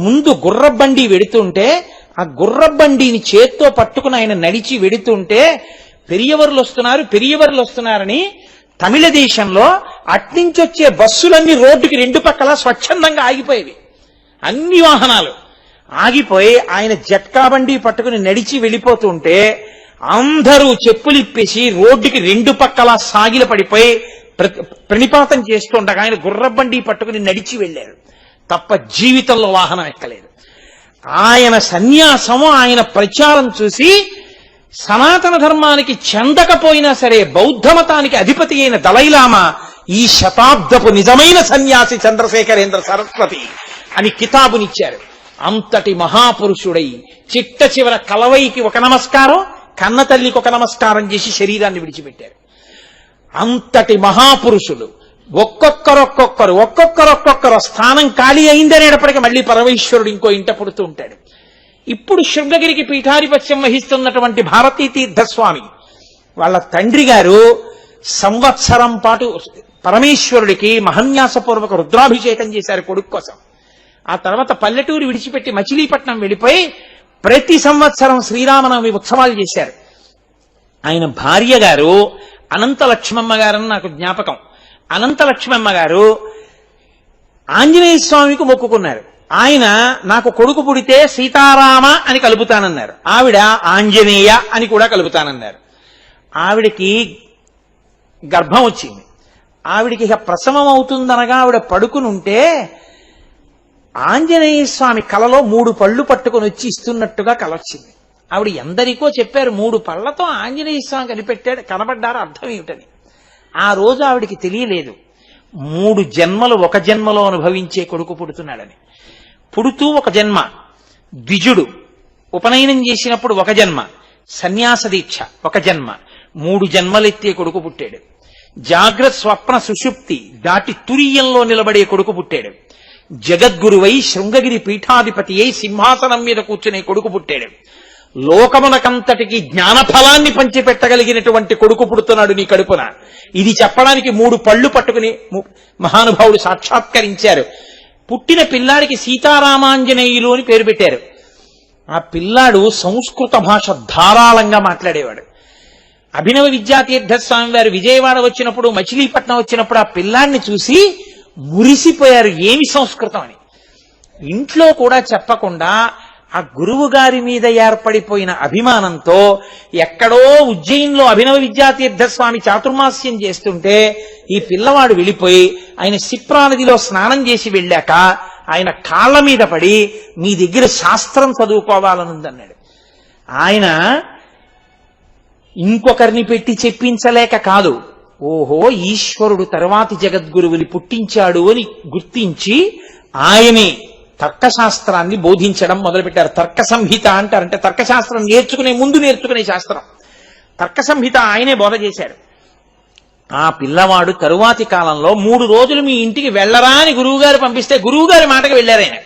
ముందు గుర్రబండి వెడుతుంటే ఆ గుర్రబండిని చేత్తో పట్టుకుని ఆయన నడిచి వెడుతుంటే పెరియవర్లు వస్తున్నారని తమిళ దేశంలో అట్నుంచొచ్చే బస్సులన్నీ రోడ్డుకి 2 పక్కల స్వచ్ఛందంగా ఆగిపోయేవి. అన్ని వాహనాలు ఆగిపోయి ఆయన జట్కా బండి పట్టుకుని నడిచి వెళ్ళిపోతుంటే అందరూ చెప్పులిప్పేసి రోడ్డుకి 2 పక్కల సాగిల పడిపోయి ప్రణిపాతం చేస్తుండగా ఆయన గుర్రబండి పట్టుకుని నడిచి వెళ్ళారు తప్ప జీవితంలో వాహనం ఎక్కలేదు. ఆయన సన్యాసము, ఆయన ప్రచారం చూసి సనాతన ధర్మానికి చెందకపోయినా సరే బౌద్ధ మతానికి అధిపతి అయిన దలైలామా ఈ శతాబ్దపు నిజమైన సన్యాసి చంద్రశేఖరేంద్ర సరస్వతి అని కితాబునిచ్చారు. అంతటి మహాపురుషుడై చిట్ట చివర కలవైకి ఒక నమస్కారం, కన్న తల్లికి ఒక నమస్కారం చేసి శరీరాన్ని విడిచిపెట్టారు. అంతటి మహాపురుషులు ఒక్కొక్కరు స్థానం ఖాళీ అయిందనేటప్పటికీ మళ్ళీ పరమేశ్వరుడు ఇంకో ఇంట పుడుతూ ఉంటాడు. ఇప్పుడు శృంగగిరికి పీఠాధిపత్యం వహిస్తున్నటువంటి భారతీ తీర్థస్వామి వాళ్ళ తండ్రి గారు సంవత్సరం పాటు పరమేశ్వరుడికి మహన్యాసపూర్వక రుద్రాభిషేకం చేశారు కొడుకు కోసం. ఆ తర్వాత పల్లెటూరు విడిచిపెట్టి మచిలీపట్నం వెళ్ళిపోయి ప్రతి సంవత్సరం శ్రీరామనవమి ఉత్సవాలు చేశారు. ఆయన భార్య గారు అనంత లక్ష్మమ్మ గారని నాకు జ్ఞాపకం. అనంత లక్ష్మమ్మ గారు ఆంజనేయ స్వామికి మొక్కుకున్నారు. ఆయన నాకు కొడుకు పుడితే సీతారామ అని కలుపుతానన్నారు. ఆవిడ ఆంజనేయ అని కూడా కలుపుతానన్నారు. ఆవిడికి గర్భం వచ్చింది. ఆవిడికి ఇక ప్రసవం అవుతుందనగా ఆవిడ పడుకునుంటే ఆంజనేయ స్వామి కలలో 3 పళ్ళు పట్టుకుని వచ్చి ఇస్తున్నట్టుగా కలొచ్చింది. ఆవిడ ఎందరికో చెప్పారు 3 పళ్లతో ఆంజనేయ స్వామి కనబడ్డారు అర్థం ఏమిటని. ఆ రోజు ఆవిడికి తెలియలేదు 3 జన్మలు ఒక జన్మలో అనుభవించే కొడుకు పుడుతున్నాడని. పుడుతూ ఒక జన్మ, ద్విజుడు ఉపనయనం చేసినప్పుడు ఒక జన్మ, సన్యాస దీక్ష ఒక జన్మ, 3 జన్మలెత్తే కొడుకు పుట్టాడు. జాగ్రత్త స్వప్న సుషుప్తి దాటి తురియంలో నిలబడే కొడుకు పుట్టాడు. జగద్గురువై శృంగగిరి పీఠాధిపతి అయి సింహాసనం మీద కూర్చునే కొడుకు పుట్టాడు. లోకమునకంతటికి జ్ఞానఫలాన్ని పంచిపెట్టగలిగినటువంటి కొడుకు పుడుతున్నాడు నీ కడుపున. ఇది చెప్పడానికి 3 పళ్ళు పట్టుకుని మహానుభావుడు సాక్షాత్కరించారు. పుట్టిన పిల్లాడికి సీతారామాంజనేయులు అని పేరు పెట్టారు. ఆ పిల్లాడు సంస్కృత భాష ధారాళంగా మాట్లాడేవాడు. అభినవ విద్యాతీర్థ స్వామి వారు విజయవాడ వచ్చినప్పుడు, మచిలీపట్నం వచ్చినప్పుడు ఆ పిల్లాడిని చూసి మురిసిపోయారు, ఏమి సంస్కృతం అని. ఇంట్లో కూడా చెప్పకుండా ఆ గురువు గారి మీద ఏర్పడిపోయిన అభిమానంతో ఎక్కడో ఉజ్జయిన్లో అభినవ విద్యాతీర్థ స్వామి చాతుర్మాస్యం చేస్తుంటే ఈ పిల్లవాడు వెళ్ళిపోయి ఆయన శిప్రా నదిలో స్నానం చేసి వెళ్ళాక ఆయన కాళ్ల మీద పడి మీ దగ్గర శాస్త్రం చదువుకోవాలనుందన్నాడు. ఆయన ఇంకొకరిని పెట్టి చెప్పించలేక కాదు, ఓహో ఈశ్వరుడు తర్వాతి జగద్గురువుని పుట్టించాడు అని గుర్తించి ఆయనే తర్కశాస్త్రాన్ని బోధించడం మొదలుపెట్టారు. తర్క సంహిత అంటారంటే తర్కశాస్త్రం నేర్చుకునే ముందు నేర్చుకునే శాస్త్రం. తర్క సంహిత ఆయనే బోధ చేశాడు. ఆ పిల్లవాడు తరువాతి కాలంలో 3 రోజులు మీ ఇంటికి వెళ్ళరా అని గురువుగారు పంపిస్తే గురువుగారి మాటకు వెళ్ళారాయన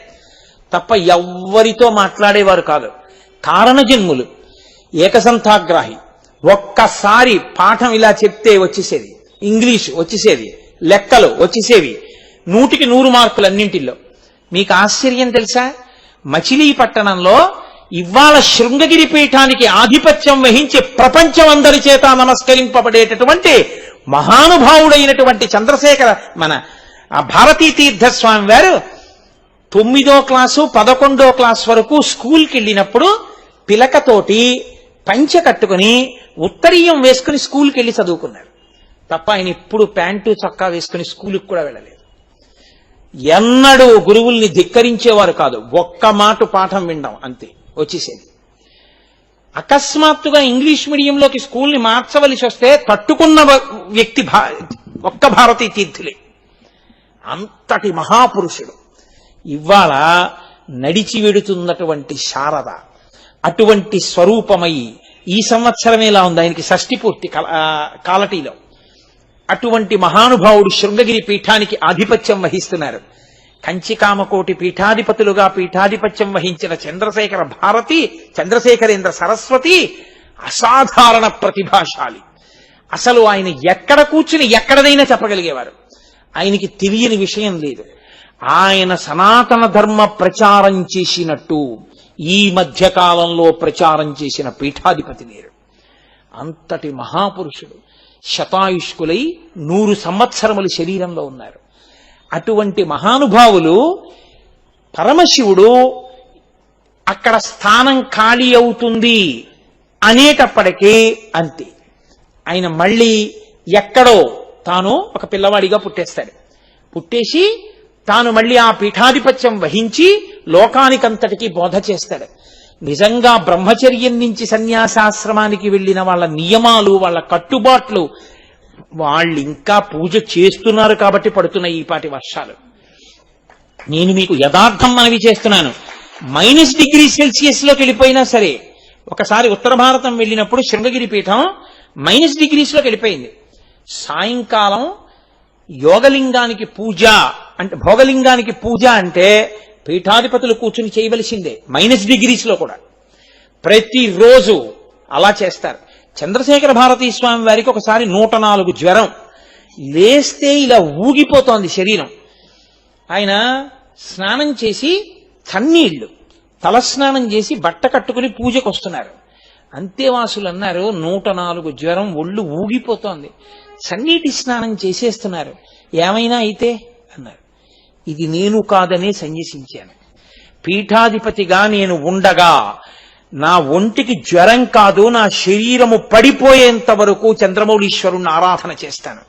తప్ప ఎవ్వరితో మాట్లాడేవారు కాదు. కారణజన్ములు, ఏకసంతాగ్రాహి. ఒక్కసారి పాఠం ఇలా చెప్తే వచ్చేసేది, ఇంగ్లీషు వచ్చేసేది, లెక్కలు వచ్చేసేవి, 100కి 100 మార్కులు అన్నింటిలో. మీకు ఆశ్చర్యం తెలుసా, మచిలీపట్టణంలో ఇవాళ శృంగగిరి పీఠానికి ఆధిపత్యం వహించి ప్రపంచం అందరి చేత నమస్కరింపబడేటటువంటి మహానుభావుడైనటువంటి చంద్రశేఖర మన భారతీ తీర్థస్వామి వారు 9వ క్లాసు 11వ క్లాస్ వరకు స్కూల్కి వెళ్ళినప్పుడు పిలకతోటి పంచె కట్టుకుని ఉత్తరీయం వేసుకుని స్కూల్కి వెళ్ళి చదువుకున్నారు తప్ప ఆయన ఎప్పుడు ప్యాంటు చొక్కా వేసుకుని స్కూల్కి కూడా వెళ్ళలేదు. ఎన్నడూ గురువుల్ని ధిక్కరించేవారు కాదు. ఒక్క మాట పాఠం వినడం అంతే వచ్చేసేది. అకస్మాత్తుగా ఇంగ్లీష్ మీడియంలోకి స్కూల్ని మార్చవలసి వస్తే తట్టుకున్న వ్యక్తి ఒక్క భారతీ తీర్థులే. అంతటి మహాపురుషుడు. ఇవాళ నడిచి వెడుతున్నటువంటి శారద అటువంటి స్వరూపమై ఈ సంవత్సరమేలా ఉంది, ఆయనకి షష్ఠి పూర్తి కాలటీలో. అటువంటి మహానుభావుడు శృంగగిరి పీఠానికి ఆధిపత్యం వహిస్తున్నారు. కంచికామకోటి పీఠాధిపతులుగా పీఠాధిపత్యం వహించిన చంద్రశేఖర భారతి, చంద్రశేఖరేంద్ర సరస్వతి అసాధారణ ప్రతిభాశాలి. అసలు ఆయన ఎక్కడ కూర్చుని ఎక్కడదైనా చెప్పగలిగేవారు. ఆయనకి తెలియని విషయం లేదు. ఆయన సనాతన ధర్మ ప్రచారం చేసినట్టు ఈ మధ్య కాలంలో ప్రచారం చేసిన పీఠాధిపతి లేరు. అంతటి మహాపురుషుడు. శతాయుష్కులై 100 సంవత్సరములు శరీరంలో ఉన్నారు. అటువంటి మహానుభావులు పరమశివుడు అక్కడ స్థానం ఖాళీ అవుతుంది అనేటప్పటికీ అంతే, ఆయన మళ్ళీ ఎక్కడో తాను ఒక పిల్లవాడిగా పుట్టేస్తాడు. పుట్టేసి తాను మళ్ళీ ఆ పీఠాధిపత్యం వహించి లోకానికంతటికీ బోధ చేస్తాడు. నిజంగా బ్రహ్మచర్యం నుంచి సన్యాసాశ్రమానికి వెళ్ళిన వాళ్ళ నియమాలు, వాళ్ళ కట్టుబాట్లు, వాళ్ళు ఇంకా పూజ చేస్తున్నారు కాబట్టి పడుతున్న ఈపాటి వర్షాలు. నేను మీకు యథార్థం మనవి చేస్తున్నాను. -°C వెళ్ళిపోయినా సరే, ఒకసారి ఉత్తర భారతం వెళ్ళినప్పుడు శృంగగిరి పీఠం -°Cలోకి వెళ్ళిపోయింది. సాయంకాలం యోగలింగానికి పూజ అంటే, భోగలింగానికి పూజ అంటే పీఠాధిపతులు కూర్చుని చేయవలసిందే -°లో కూడా. ప్రతిరోజు అలా చేస్తారు. చంద్రశేఖర భారతీ స్వామి వారికి ఒకసారి 104 జ్వరం. లేస్తే ఇలా ఊగిపోతోంది శరీరం. ఆయన స్నానం చేసి చన్నీళ్లు తలస్నానం చేసి బట్ట కట్టుకుని పూజకు వస్తున్నారు. అంతేవాసులు అన్నారు, 104 జ్వరం, ఒళ్ళు ఊగిపోతోంది, చన్నీటి స్నానం చేసేస్తున్నారు, ఏమైనా అయితే అన్నారు. ఇది నేను కాదనే సన్యసించాను. పీఠాధిపతిగా నేను ఉండగా నా ఒంటికి జ్వరం కాదు, నా శరీరము పడిపోయేంత వరకు చంద్రమౌళీశ్వరుణ్ణి ఆరాధన చేస్తాను.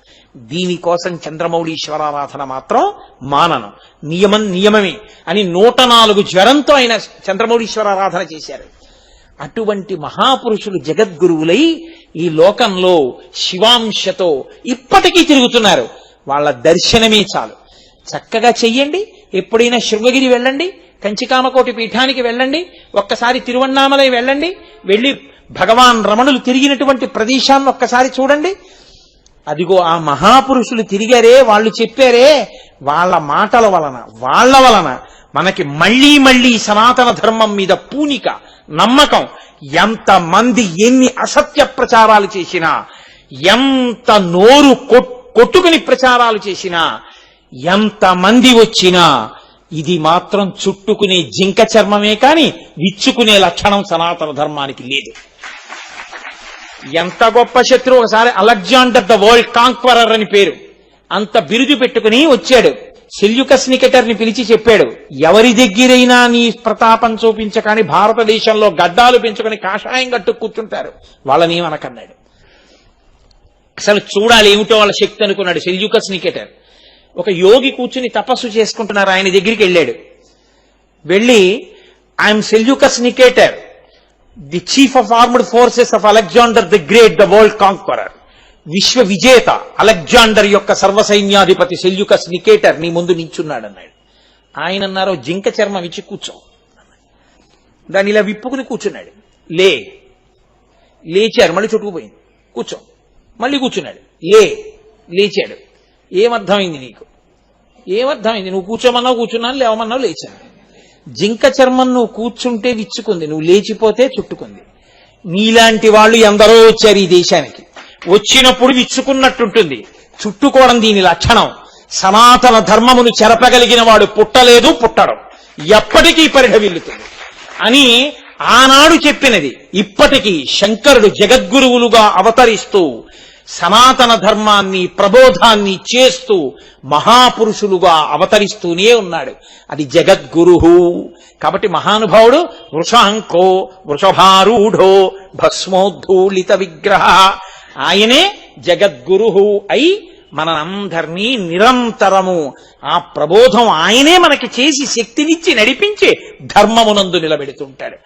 దీనికోసం చంద్రమౌళీశ్వరారాధన మాత్రం మానను, నియమమే అని 104 జ్వరంతో ఆయన చంద్రమౌళీశ్వరారాధన చేశారు. అటువంటి మహాపురుషులు జగద్గురువులై ఈ లోకంలో శివాంశతో ఇప్పటికీ తిరుగుతున్నారు. వాళ్ళ దర్శనమే చాలు. చక్కగా చెయ్యండి. ఎప్పుడైనా శృంగగిరి వెళ్ళండి, కంచికామకోటి పీఠానికి వెళ్ళండి, ఒక్కసారి తిరువన్నామలై వెళ్ళండి, వెళ్ళి భగవాన్ రమణులు తిరిగినటువంటి ప్రదేశాన్ని ఒక్కసారి చూడండి. అదిగో ఆ మహాపురుషులు తిరిగారే, వాళ్ళు చెప్పారే, వాళ్ళ మాటల వలన వాళ్ళ వలన మనకి మళ్లీ మళ్లీ సనాతన ధర్మం మీద పూనిక, నమ్మకం. ఎంతమంది ఎన్ని అసత్య ప్రచారాలు చేసినా, ఎంత నోరు కొట్టుకుని ప్రచారాలు చేసినా, ఎంతమంది వచ్చినా ఇది మాత్రం చుట్టుకునే జింక చర్మమే కాని విచ్చుకునే లక్షణం సనాతన ధర్మానికి లేదు. ఎంత గొప్ప శత్రువు! ఒకసారి అలెగ్జాండర్ ద వరల్డ్ కాంక్వరర్ అని పేరు, అంత బిరుదు పెట్టుకుని వచ్చాడు. సెల్యూకస్ నికెటర్ ని పిలిచి చెప్పాడు, ఎవరి దగ్గరైనా నీ ప్రతాపం చూపించకాని భారతదేశంలో గడ్డాలు పెంచుకుని కాషాయం కట్టు కూర్చుంటారు, వాళ్ళని ఏమనకన్నాడు. అసలు చూడాలి ఏమిటో వాళ్ళ శక్తి అనుకున్నాడు సెల్యూకస్ నికెటర్. ఒక యోగి కూర్చుని తపస్సు చేసుకుంటున్నారు, ఆయన దగ్గరికి వెళ్ళాడు. వెళ్ళి, I'm Seleucus Nicator, the chief of armed forces of Alexander the great, the world conqueror, విశ్వ విజేత అలెగ్జాండర్ యొక్క సర్వసైన్యాధిపతి సెల్యూకస్ నికేటర్ నీ ముందు నించున్నాడు అన్నాడు. ఆయన అన్నారు, జింక చర్మం ఇచ్చి కూర్చో. దాన్ని ఇలా విప్పుకుని కూర్చున్నాడు. లేచారు, మళ్ళీ చుట్టుకుపోయింది, కూర్చో, మళ్ళీ కూర్చున్నాడు. లేచాడు. ఏమర్థమైంది నీకు? ఏమర్థమైంది? నువ్వు కూర్చోమన్నావు కూర్చున్నాను, లేవమన్నావు లేచాను. జింక చర్మం నువ్వు కూర్చుంటే విచ్చుకుంది, నువ్వు లేచిపోతే చుట్టుకుంది. నీలాంటి వాళ్ళు ఎందరో వచ్చారు ఈ దేశానికి, వచ్చినప్పుడు విచ్చుకున్నట్టుంటుంది, చుట్టుకోవడం దీని లక్షణం. సనాతన ధర్మమును చెరపగలిగిన వాడు పుట్టలేదు, పుట్టడం ఎప్పటికీ పరిఢవిల్లుతుంది అని ఆనాడు చెప్పినది. ఇప్పటికీ శంకరుడు జగద్గురువులుగా అవతరిస్తూ సనాతన ధర్మాన్ని ప్రబోధాన్ని చేస్తూ మహాపురుషులుగా అవతరిస్తూనే ఉన్నాడు. అది జగద్గురు. కాబట్టి మహానుభావుడు వృషాంకో వృషభారూఢో భస్మోద్ధూళిత విగ్రహ, ఆయనే జగద్గురు అయి మనందరినీ నిరంతరము ఆ ప్రబోధం ఆయనే మనకి చేసి శక్తినిచ్చి నడిపించి ధర్మమునందు నిలబెడుతుంటాడు.